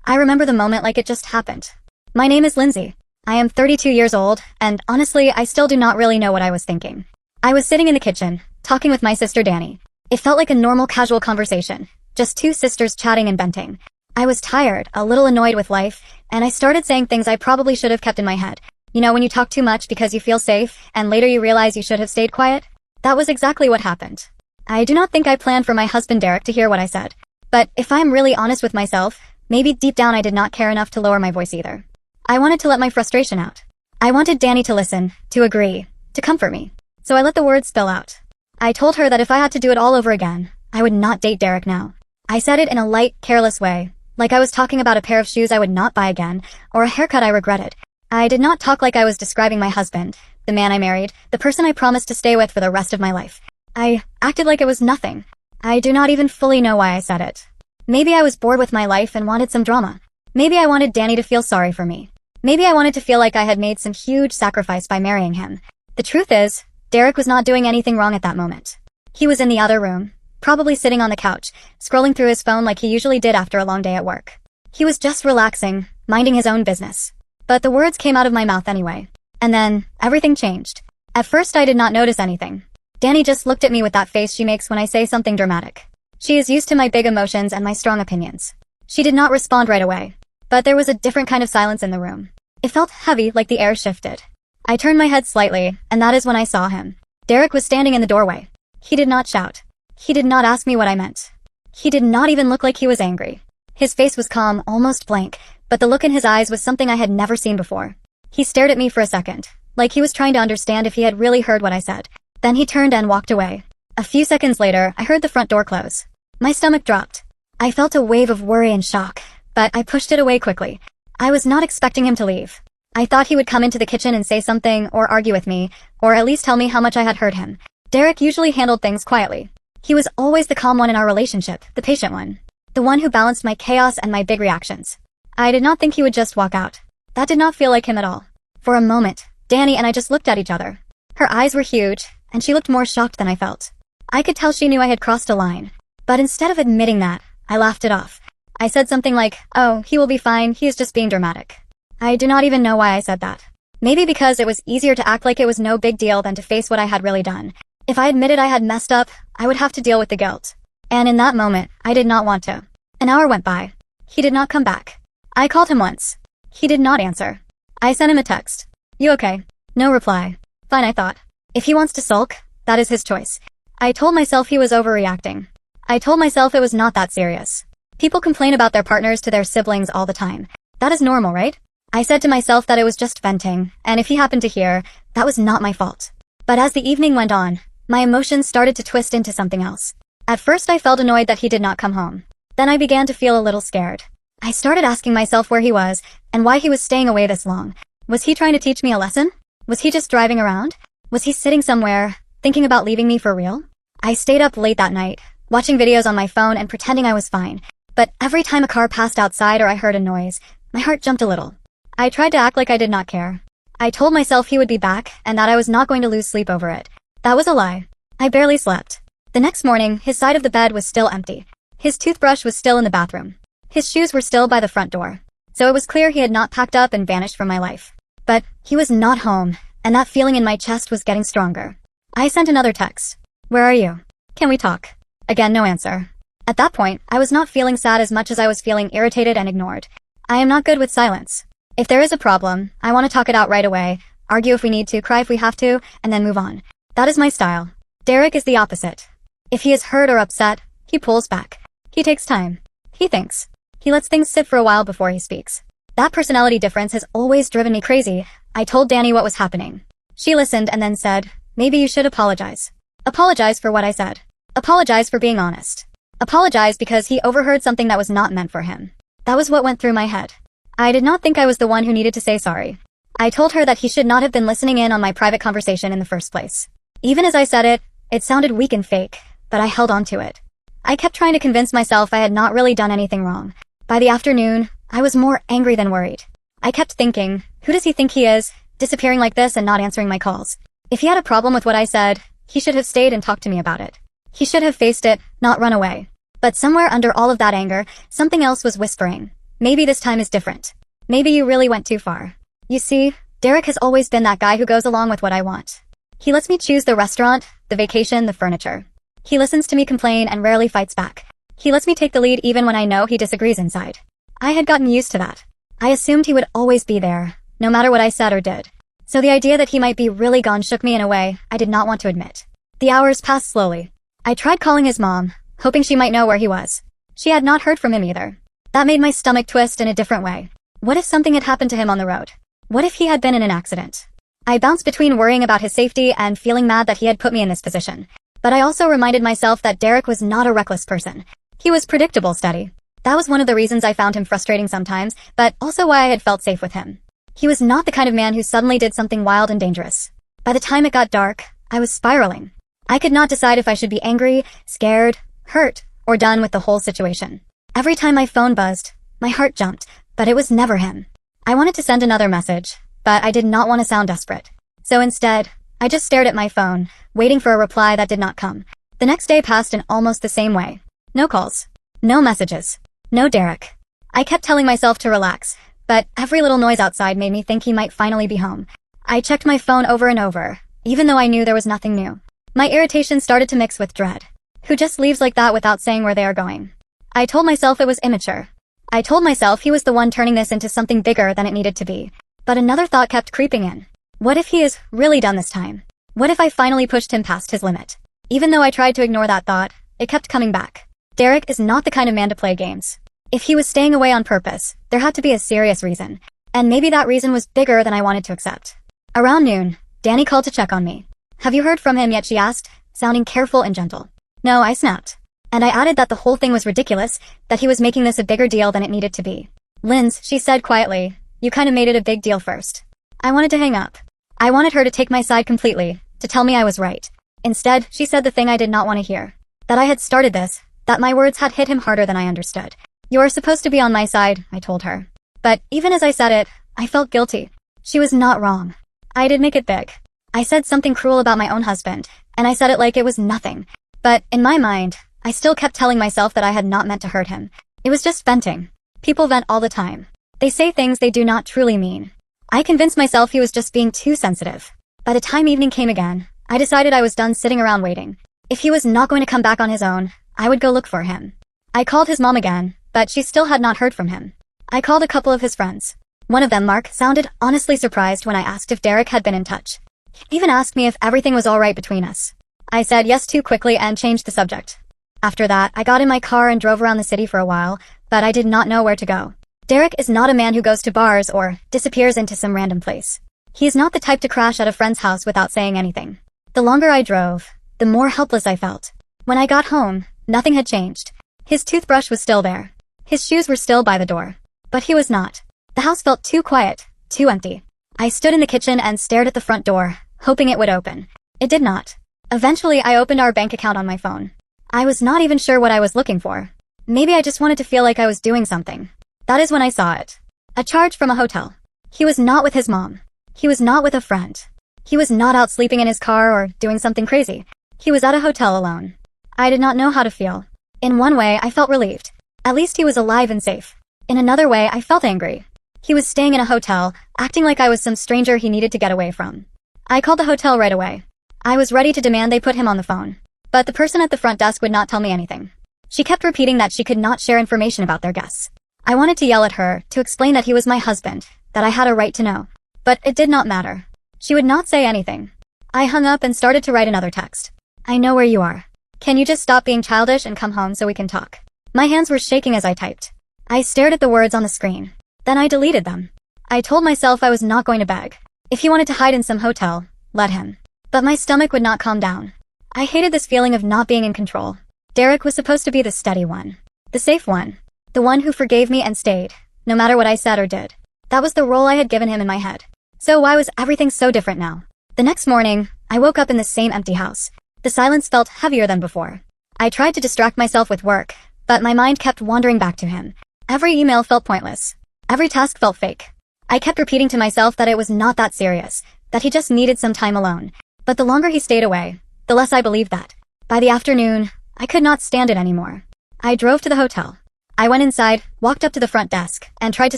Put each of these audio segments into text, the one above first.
I remember the moment like it just happened. My name is Lindsay. I am 32 years old, and honestly, I still do not really know what I was thinking. I was sitting in the kitchen, talking with my sister Danny. It felt like a normal casual conversation, just two sisters chatting and venting. I was tired, a little annoyed with life, and I started saying things I probably should have kept in my head. You know when you talk too much because you feel safe, and later you realize you should have stayed quiet? That was exactly what happened. I do not think I planned for my husband Derek to hear what I said. But if I'm really honest with myself, maybe deep down I did not care enough to lower my voice either. I wanted to let my frustration out. I wanted Danny to listen, to agree, to comfort me. So I let the words spill out. I told her that if I had to do it all over again, I would not date Derek now. I said it in a light, careless way, like I was talking about a pair of shoes I would not buy again, or a haircut I regretted. I did not talk like I was describing my husband, the man I married, the person I promised to stay with for the rest of my life. I acted like it was nothing. I do not even fully know why I said it. Maybe I was bored with my life and wanted some drama. Maybe I wanted Danny to feel sorry for me. Maybe I wanted to feel like I had made some huge sacrifice by marrying him. The truth is, Derek was not doing anything wrong at that moment. He was in the other room, probably sitting on the couch, scrolling through his phone like he usually did after a long day at work. He was just relaxing, minding his own business. But the words came out of my mouth anyway. And then, everything changed. At first I did not notice anything. Danny just looked at me with that face she makes when I say something dramatic. She is used to my big emotions and my strong opinions. She did not respond right away. But there was a different kind of silence in the room. It felt heavy, like the air shifted. I turned my head slightly, and that is when I saw him. Derek was standing in the doorway. He did not shout. He did not ask me what I meant. He did not even look like he was angry. His face was calm, almost blank, but the look in his eyes was something I had never seen before. He stared at me for a second, like he was trying to understand if he had really heard what I said. Then he turned and walked away. A few seconds later, I heard the front door close. My stomach dropped. I felt a wave of worry and shock, but I pushed it away quickly. I was not expecting him to leave. I thought he would come into the kitchen and say something or argue with me, or at least tell me how much I had hurt him. Derek usually handled things quietly. He was always the calm one in our relationship, the patient one. The one who balanced my chaos and my big reactions. I did not think he would just walk out. That did not feel like him at all. For a moment, Danny and I just looked at each other. Her eyes were huge, and she looked more shocked than I felt. I could tell she knew I had crossed a line. But instead of admitting that, I laughed it off. I said something like, "Oh, he will be fine, he is just being dramatic." I do not even know why I said that. Maybe because it was easier to act like it was no big deal than to face what I had really done. If I admitted I had messed up, I would have to deal with the guilt. And in that moment, I did not want to. An hour went by. He did not come back. I called him once. He did not answer. I sent him a text. "You okay?" No reply. Fine, I thought. If he wants to sulk, that is his choice. I told myself he was overreacting. I told myself it was not that serious. People complain about their partners to their siblings all the time. That is normal, right? I said to myself that it was just venting, and if he happened to hear, that was not my fault. But as the evening went on, my emotions started to twist into something else. At first I felt annoyed that he did not come home. Then I began to feel a little scared. I started asking myself where he was, and why he was staying away this long. Was he trying to teach me a lesson? Was he just driving around? Was he sitting somewhere, thinking about leaving me for real? I stayed up late that night, watching videos on my phone and pretending I was fine. But every time a car passed outside or I heard a noise, my heart jumped a little. I tried to act like I did not care. I told myself he would be back and that I was not going to lose sleep over it. That was a lie. I barely slept. The next morning, his side of the bed was still empty. His toothbrush was still in the bathroom. His shoes were still by the front door. So it was clear he had not packed up and vanished from my life. But he was not home, and that feeling in my chest was getting stronger. I sent another text. "Where are you? Can we talk?" Again, no answer. At that point, I was not feeling sad as much as I was feeling irritated and ignored. I am not good with silence. If there is a problem, I want to talk it out right away, argue if we need to, cry if we have to, and then move on. That is my style. Derek is the opposite. If he is hurt or upset, he pulls back. He takes time. He thinks. He lets things sit for a while before he speaks. That personality difference has always driven me crazy. I told Danny what was happening. She listened and then said, "Maybe you should apologize." Apologize for what I said. Apologize for being honest. Apologize because he overheard something that was not meant for him. That was what went through my head. I did not think I was the one who needed to say sorry. I told her that he should not have been listening in on my private conversation in the first place. Even as I said it, it sounded weak and fake, but I held on to it. I kept trying to convince myself I had not really done anything wrong. By the afternoon, I was more angry than worried. I kept thinking, who does he think he is, disappearing like this and not answering my calls? If he had a problem with what I said, he should have stayed and talked to me about it. He should have faced it, not run away. But somewhere under all of that anger, something else was whispering. Maybe this time is different. Maybe you really went too far. You see, Derek has always been that guy who goes along with what I want. He lets me choose the restaurant, the vacation, the furniture. He listens to me complain and rarely fights back. He lets me take the lead even when I know he disagrees inside. I had gotten used to that. I assumed he would always be there, no matter what I said or did. So the idea that he might be really gone shook me in a way I did not want to admit. The hours passed slowly. I tried calling his mom, hoping she might know where he was. She had not heard from him either. That made my stomach twist in a different way. What if something had happened to him on the road? What if he had been in an accident? I bounced between worrying about his safety and feeling mad that he had put me in this position. But I also reminded myself that Derek was not a reckless person. He was predictable, steady. That was one of the reasons I found him frustrating sometimes, but also why I had felt safe with him. He was not the kind of man who suddenly did something wild and dangerous. By the time it got dark, I was spiraling. I could not decide if I should be angry, scared, hurt, or done with the whole situation. Every time my phone buzzed, my heart jumped, but it was never him. I wanted to send another message, but I did not want to sound desperate. So instead, I just stared at my phone, waiting for a reply that did not come. The next day passed in almost the same way. No calls. No messages. No Derek. I kept telling myself to relax, but every little noise outside made me think he might finally be home. I checked my phone over and over, even though I knew there was nothing new. My irritation started to mix with dread. Who just leaves like that without saying where they are going? I told myself it was immature. I told myself he was the one turning this into something bigger than it needed to be. But another thought kept creeping in. What if he is really done this time? What if I finally pushed him past his limit? Even though I tried to ignore that thought, it kept coming back. Derek is not the kind of man to play games. If he was staying away on purpose, there had to be a serious reason. And maybe that reason was bigger than I wanted to accept. Around noon, Danny called to check on me. Have you heard from him yet, she asked, sounding careful and gentle. No, I snapped. And I added that the whole thing was ridiculous, that he was making this a bigger deal than it needed to be. Linz, she said quietly, you kind of made it a big deal first. I wanted to hang up. I wanted her to take my side completely, to tell me I was right. Instead, she said the thing I did not want to hear. That I had started this, that my words had hit him harder than I understood. You are supposed to be on my side, I told her. But even as I said it, I felt guilty. She was not wrong. I did make it big. I said something cruel about my own husband, and I said it like it was nothing. But in my mind, I still kept telling myself that I had not meant to hurt him. It was just venting. People vent all the time. They say things they do not truly mean. I convinced myself he was just being too sensitive. By the time evening came again, I decided I was done sitting around waiting. If he was not going to come back on his own, I would go look for him. I called his mom again, but she still had not heard from him. I called a couple of his friends. One of them, Mark, sounded honestly surprised when I asked if Derek had been in touch. He even asked me if everything was all right between us. I said yes too quickly and changed the subject. After that, I got in my car and drove around the city for a while, but I did not know where to go. Derek is not a man who goes to bars or disappears into some random place. He is not the type to crash at a friend's house without saying anything. The longer I drove, the more helpless I felt. When I got home, nothing had changed. His toothbrush was still there. His shoes were still by the door. But he was not. The house felt too quiet, too empty. I stood in the kitchen and stared at the front door, hoping it would open. It did not. Eventually, I opened our bank account on my phone. I was not even sure what I was looking for. Maybe I just wanted to feel like I was doing something. That is when I saw it. A charge from a hotel. He was not with his mom. He was not with a friend. He was not out sleeping in his car or doing something crazy. He was at a hotel alone. I did not know how to feel. In one way, I felt relieved. At least he was alive and safe. In another way, I felt angry. He was staying in a hotel, acting like I was some stranger he needed to get away from. I called the hotel right away. I was ready to demand they put him on the phone. But the person at the front desk would not tell me anything. She kept repeating that she could not share information about their guests. I wanted to yell at her, to explain that he was my husband, that I had a right to know. But it did not matter. She would not say anything. I hung up and started to write another text. I know where you are. Can you just stop being childish and come home so we can talk? My hands were shaking as I typed. I stared at the words on the screen. Then I deleted them. I told myself I was not going to beg. If he wanted to hide in some hotel, let him. But my stomach would not calm down. I hated this feeling of not being in control. Derek was supposed to be the steady one. The safe one. The one who forgave me and stayed, no matter what I said or did. That was the role I had given him in my head. So why was everything so different now? The next morning, I woke up in the same empty house. The silence felt heavier than before. I tried to distract myself with work, but my mind kept wandering back to him. Every email felt pointless. Every task felt fake. I kept repeating to myself that it was not that serious, that he just needed some time alone. But the longer he stayed away, the less I believed that. By the afternoon, I could not stand it anymore. I drove to the hotel. I went inside, walked up to the front desk, and tried to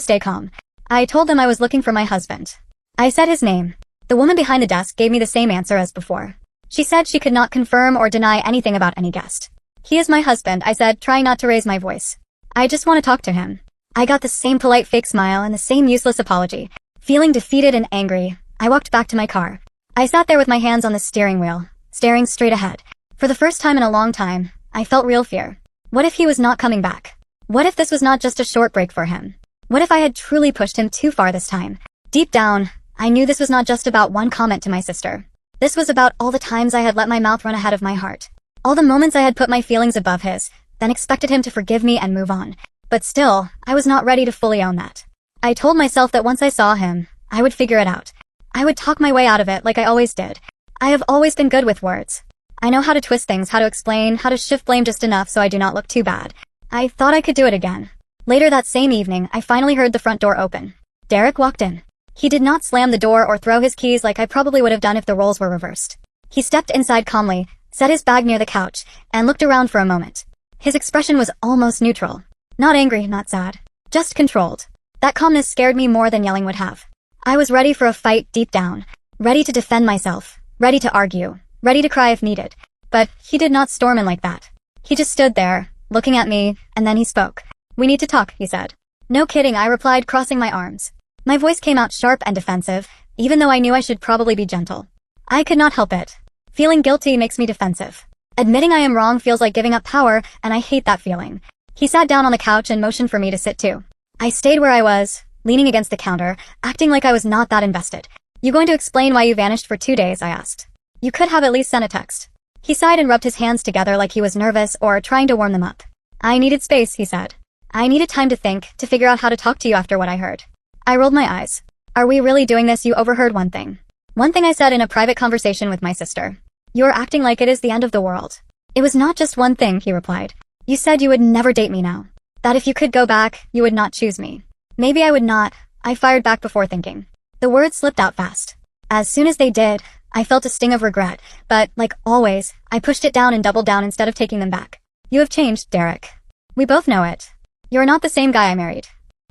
stay calm. I told them I was looking for my husband. I said his name. The woman behind the desk gave me the same answer as before. She said she could not confirm or deny anything about any guest. He is my husband, I said, trying not to raise my voice. I just want to talk to him. I got the same polite fake smile and the same useless apology. Feeling defeated and angry, I walked back to my car. I sat there with my hands on the steering wheel, staring straight ahead. For the first time in a long time, I felt real fear. What if he was not coming back? What if this was not just a short break for him? What if I had truly pushed him too far this time? Deep down, I knew this was not just about one comment to my sister. This was about all the times I had let my mouth run ahead of my heart. All the moments I had put my feelings above his, then expected him to forgive me and move on. But still, I was not ready to fully own that. I told myself that once I saw him, I would figure it out. I would talk my way out of it like I always did. I have always been good with words. I know how to twist things, how to explain, how to shift blame just enough so I do not look too bad. I thought I could do it again. Later that same evening, I finally heard the front door open. Derek walked in. He did not slam the door or throw his keys like I probably would have done if the roles were reversed. He stepped inside calmly, set his bag near the couch, and looked around for a moment. His expression was almost neutral. Not angry, not sad. Just controlled. That calmness scared me more than yelling would have. I was ready for a fight deep down. Ready to defend myself. Ready to argue. Ready to cry if needed. But he did not storm in like that. He just stood there, looking at me, and then he spoke. "We need to talk," he said. "No kidding," I replied, crossing my arms. My voice came out sharp and defensive, even though I knew I should probably be gentle. I could not help it. Feeling guilty makes me defensive. Admitting I am wrong feels like giving up power, and I hate that feeling. He sat down on the couch and motioned for me to sit too. I stayed where I was, leaning against the counter, acting like I was not that invested. "You going to explain why you vanished for 2 days?" I asked. "You could have at least sent a text." He sighed and rubbed his hands together like he was nervous or trying to warm them up. "I needed space," he said. "I needed time to think, to figure out how to talk to you after what I heard." I rolled my eyes. "Are we really doing this? You overheard one thing." One thing I said in a private conversation with my sister. "You're acting like it is the end of the world." "It was not just one thing," he replied. "You said you would never date me now. That if you could go back, you would not choose me." "Maybe I would not," I fired back before thinking. The words slipped out fast. As soon as they did, I felt a sting of regret, but, like always, I pushed it down and doubled down instead of taking them back. "You have changed, Derek. We both know it. You're not the same guy I married."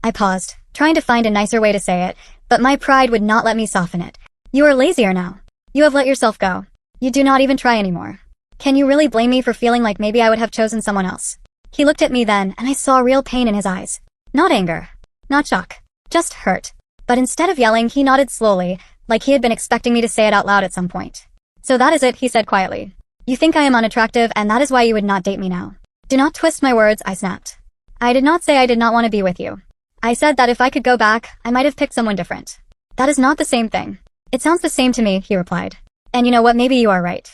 I paused, trying to find a nicer way to say it, but my pride would not let me soften it. "You are lazier now. You have let yourself go. You do not even try anymore. Can you really blame me for feeling like maybe I would have chosen someone else?" He looked at me then, and I saw real pain in his eyes. Not anger. Not shock. Just hurt. But instead of yelling, he nodded slowly, like he had been expecting me to say it out loud at some point. "So that is it," he said quietly. "You think I am unattractive, and that is why you would not date me now." "Do not twist my words," I snapped. "I did not say I did not want to be with you. I said that if I could go back, I might have picked someone different." "That is not the same thing." "It sounds the same to me," he replied. "And you know what, maybe you are right.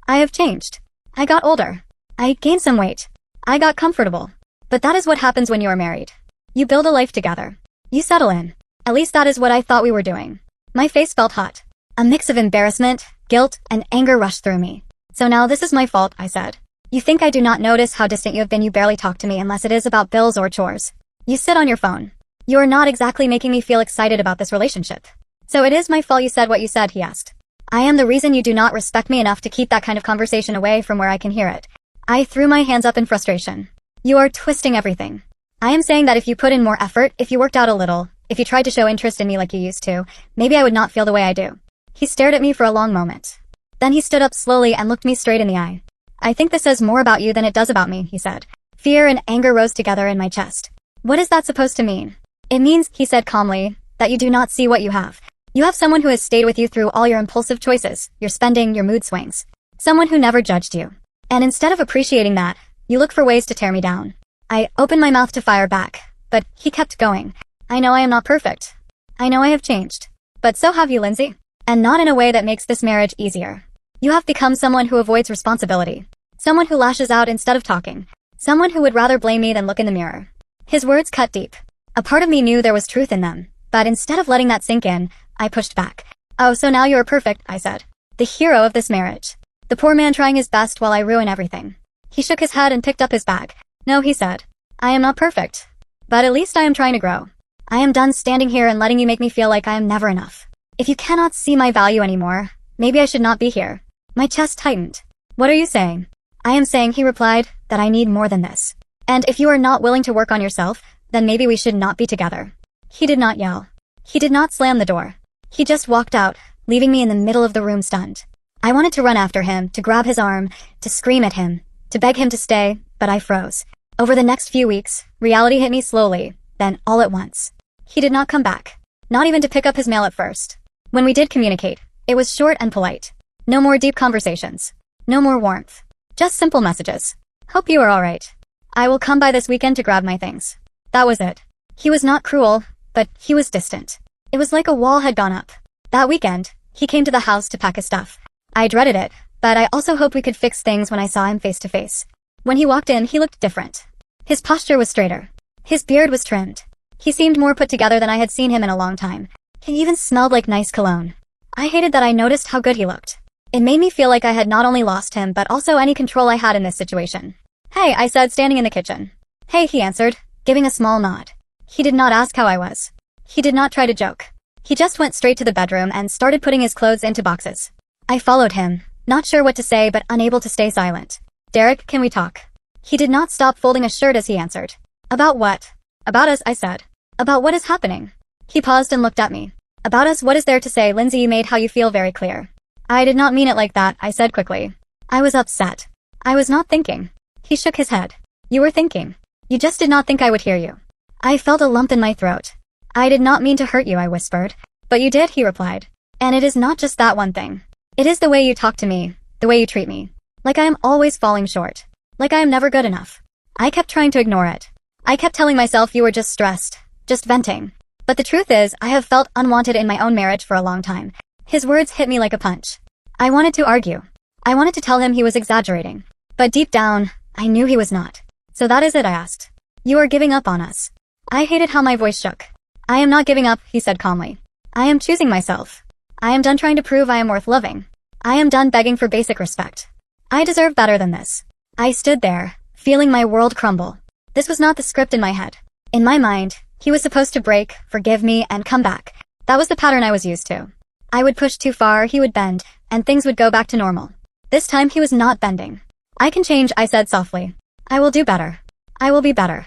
I have changed. I got older. I gained some weight. I got comfortable. But that is what happens when you are married. You build a life together. You settle in. At least that is what I thought we were doing." My face felt hot. A mix of embarrassment, guilt, and anger rushed through me. "So now this is my fault," I said. "You think I do not notice how distant you have been? You barely talk to me unless it is about bills or chores. You sit on your phone. You are not exactly making me feel excited about this relationship." "So it is my fault you said what you said?" he asked. "I am the reason you do not respect me enough to keep that kind of conversation away from where I can hear it." I threw my hands up in frustration. "You are twisting everything. I am saying that if you put in more effort, if you worked out a little, if you tried to show interest in me like you used to, maybe I would not feel the way I do." He stared at me for a long moment. Then he stood up slowly and looked me straight in the eye. "I think this says more about you than it does about me," he said. Fear and anger rose together in my chest. "What is that supposed to mean?" "It means," he said calmly, "that you do not see what you have. You have someone who has stayed with you through all your impulsive choices, your spending, your mood swings. Someone who never judged you. And instead of appreciating that, you look for ways to tear me down." I opened my mouth to fire back, but he kept going. "I know I am not perfect. I know I have changed. But so have you, Lindsay. And not in a way that makes this marriage easier. You have become someone who avoids responsibility. Someone who lashes out instead of talking. Someone who would rather blame me than look in the mirror." His words cut deep. A part of me knew there was truth in them, but instead of letting that sink in, I pushed back. "Oh, so now you are perfect," I said. "The hero of this marriage. The poor man trying his best while I ruin everything." He shook his head and picked up his bag. "No," he said. "I am not perfect. But at least I am trying to grow. I am done standing here and letting you make me feel like I am never enough. If you cannot see my value anymore, maybe I should not be here." My chest tightened. "What are you saying?" "I am saying," he replied, "that I need more than this. And if you are not willing to work on yourself, then maybe we should not be together. He did not yell. He did not slam the door. He just walked out, leaving me in the middle of the room stunned. I wanted to run after him, to grab his arm, to scream at him, to beg him to stay, but I froze. Over the next few weeks, reality hit me slowly, then all at once. He did not come back. Not even to pick up his mail at first. When we did communicate, it was short and polite. No more deep conversations. No more warmth. Just simple messages. Hope you are alright. I will come by this weekend to grab my things. That was it. He was not cruel, but he was distant. It was like a wall had gone up. That weekend, he came to the house to pack his stuff. I dreaded it, but I also hoped we could fix things when I saw him face to face. When he walked in, he looked different. His posture was straighter. His beard was trimmed. He seemed more put together than I had seen him in a long time. He even smelled like nice cologne. I hated that I noticed how good he looked. It made me feel like I had not only lost him but also any control I had in this situation. "Hey," I said, standing in the kitchen. "Hey," he answered, giving a small nod. He did not ask how I was. He did not try to joke. He just went straight to the bedroom and started putting his clothes into boxes. I followed him, not sure what to say but unable to stay silent. "Derek, can we talk?" He did not stop folding a shirt as he answered. "About what?" "About us," I said. "About what is happening?" He paused and looked at me. "About us, what is there to say, Lindsay? You made how you feel very clear." "I did not mean it like that," I said quickly. I was upset. I was not thinking. He shook his head. "You were thinking. You just did not think I would hear you." I felt a lump in my throat. "I did not mean to hurt you," I whispered. "But you did," he replied. "And it is not just that one thing. It is the way you talk to me, the way you treat me. Like I am always falling short. Like I am never good enough." I kept trying to ignore it. I kept telling myself you were just stressed, just venting. But the truth is, I have felt unwanted in my own marriage for a long time. His words hit me like a punch. I wanted to argue. I wanted to tell him he was exaggerating. But deep down, I knew he was not. "So that is it?" I asked. "You are giving up on us." I hated how my voice shook. "I am not giving up," he said calmly. "I am choosing myself. I am done trying to prove I am worth loving. I am done begging for basic respect. I deserve better than this." I stood there, feeling my world crumble. This was not the script in my head. In my mind, he was supposed to break, forgive me, and come back. That was the pattern I was used to. I would push too far, he would bend, and things would go back to normal. This time he was not bending. "I can change," I said softly. "I will do better. I will be better."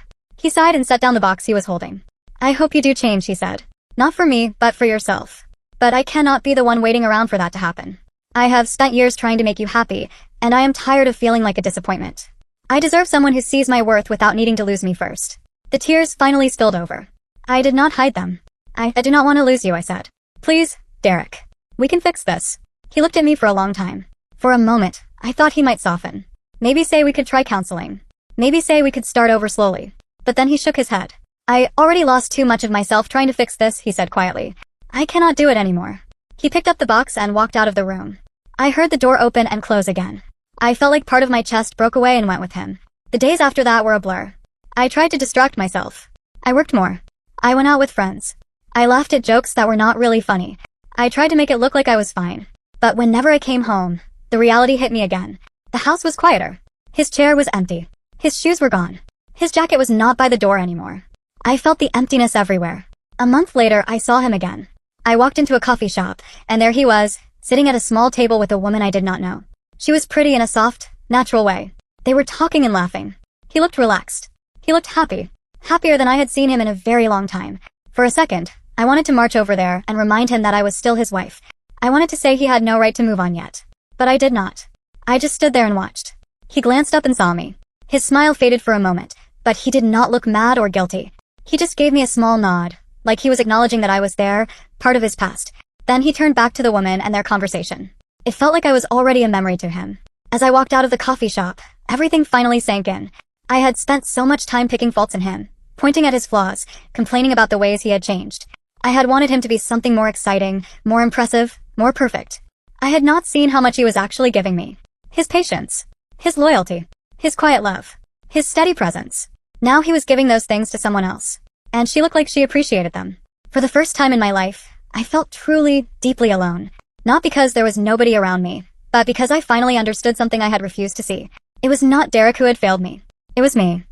He sighed and set down the box he was holding. "I hope you do change," he said. "Not for me, but for yourself. But I cannot be the one waiting around for that to happen. I have spent years trying to make you happy, and I am tired of feeling like a disappointment. I deserve someone who sees my worth without needing to lose me first." The tears finally spilled over. I did not hide them. I do not want to lose you," I said. "Please, Derek. We can fix this." He looked at me for a long time. For a moment, I thought he might soften. Maybe say we could try counseling. Maybe say we could start over slowly. But then he shook his head. "I already lost too much of myself trying to fix this," he said quietly. "I cannot do it anymore." He picked up the box and walked out of the room. I heard the door open and close again. I felt like part of my chest broke away and went with him. The days after that were a blur. I tried to distract myself. I worked more. I went out with friends. I laughed at jokes that were not really funny. I tried to make it look like I was fine. But whenever I came home, the reality hit me again. The house was quieter. His chair was empty. His shoes were gone. His jacket was not by the door anymore. I felt the emptiness everywhere. A month later, I saw him again. I walked into a coffee shop, and there he was, sitting at a small table with a woman I did not know. She was pretty in a soft, natural way. They were talking and laughing. He looked relaxed. He looked happy. Happier than I had seen him in a very long time. For a second, I wanted to march over there and remind him that I was still his wife. I wanted to say he had no right to move on yet. But I did not. I just stood there and watched. He glanced up and saw me. His smile faded for a moment, but he did not look mad or guilty. He just gave me a small nod, like he was acknowledging that I was there, part of his past. Then he turned back to the woman and their conversation. It felt like I was already a memory to him. As I walked out of the coffee shop, everything finally sank in. I had spent so much time picking faults in him, pointing at his flaws, complaining about the ways he had changed. I had wanted him to be something more exciting, more impressive, more perfect. I had not seen how much he was actually giving me. His patience, his loyalty, his quiet love, his steady presence. Now he was giving those things to someone else, and she looked like she appreciated them. For the first time in my life, I felt truly, deeply alone. Not because there was nobody around me, but because I finally understood something I had refused to see. It was not Derek who had failed me. It was me.